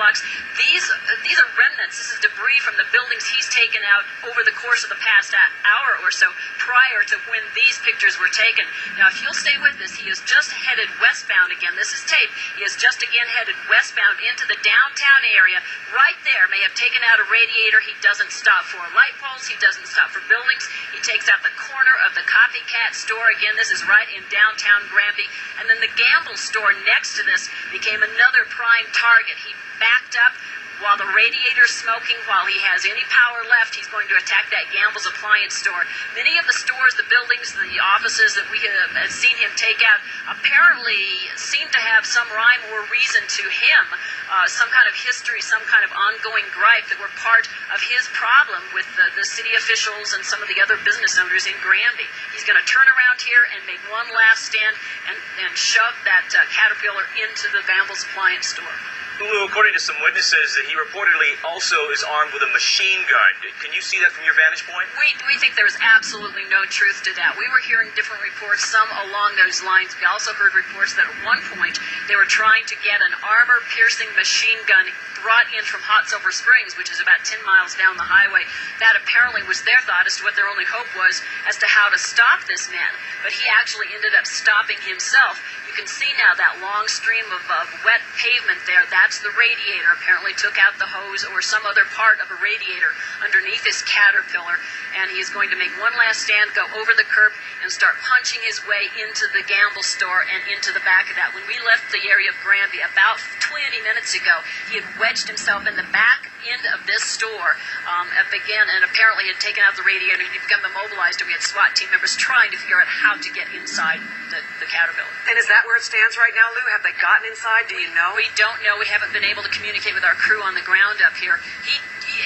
blocks. These are remnants. This is debris from the buildings he's taken out over the course of the past hour or so prior to when these pictures were taken. Now, if you'll stay with us, he is just headed westbound again. This is tape. He is just again headed westbound into the downtown area. Right there, may have taken out a radiator. He doesn't stop for light poles. He doesn't stop for buildings. He takes out the corner of the Copycat store. Again, this is right in downtown Granby. And then the Gamble store next to this became another prime target. He backed up while the radiator's smoking, while he has any power left. He's going to attack that Gamble's appliance store. Many of the stores, the buildings, the offices that we have seen him take out apparently seem to have some rhyme or reason to him, some kind of history, some kind of ongoing gripe that were part of his problem with the city officials and some of the other business owners in Granby. He's going to turn around here and make one last stand and shove that Caterpillar into the Gamble's appliance store. Lulu, according to some witnesses, that he reportedly also is armed with a machine gun. Can you see that from your vantage point? We think there's absolutely no truth to that. We were hearing different reports, some along those lines. We also heard reports that at one point they were trying to get an armor-piercing machine gun brought in from Hot Silver Springs, which is about 10 miles down the highway. That apparently was their thought as to what their only hope was as to how to stop this man. But he actually ended up stopping himself. You can see now that long stream of wet pavement there. That's the radiator. Apparently took out the hose or some other part of a radiator underneath his Caterpillar. And he's going to make one last stand, go over the curb, and start punching his way into the Gamble store and into the back of that. When we left the area of Granby about 20 minutes ago, he had wedged himself in the back end of this store again, and apparently had taken out the radiator. He'd become immobilized, and we had SWAT team members trying to figure out how to get inside the Caterpillar. And is that where it stands right now, Lou? Have they gotten inside? Do you know? We don't know. We haven't been able to communicate with our crew on the ground up here.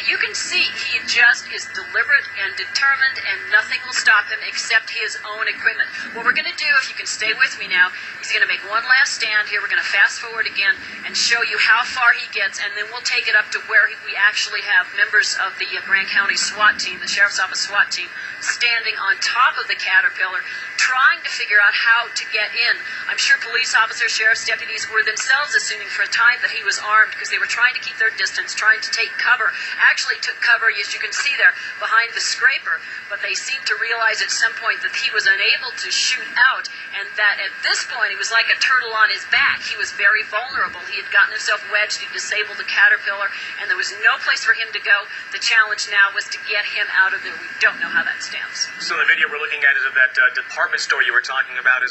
You can see he just is deliberate and determined, and nothing will stop him except his own equipment. What we're going to do, if you can stay with me now, he's going to make one last stand here. We're going to fast forward again and show you how far he gets, and then we'll take it up to where we actually have members of the Grant County SWAT team, the Sheriff's Office SWAT team, standing on top of the Caterpillar, trying to figure out how to get in. I'm sure police officers, sheriff's deputies were themselves assuming for a time that he was armed because they were trying to keep their distance, trying to take cover. Actually took cover, as you can see there, behind the scraper, but they seemed to realize at some point that he was unable to shoot out, and that at this point he was like a turtle on his back. He was very vulnerable. He had gotten himself wedged, he disabled the Caterpillar, and there was no place for him to go. The challenge now was to get him out of there. We don't know how that stands. So the video we're looking at is of that department store you were talking about.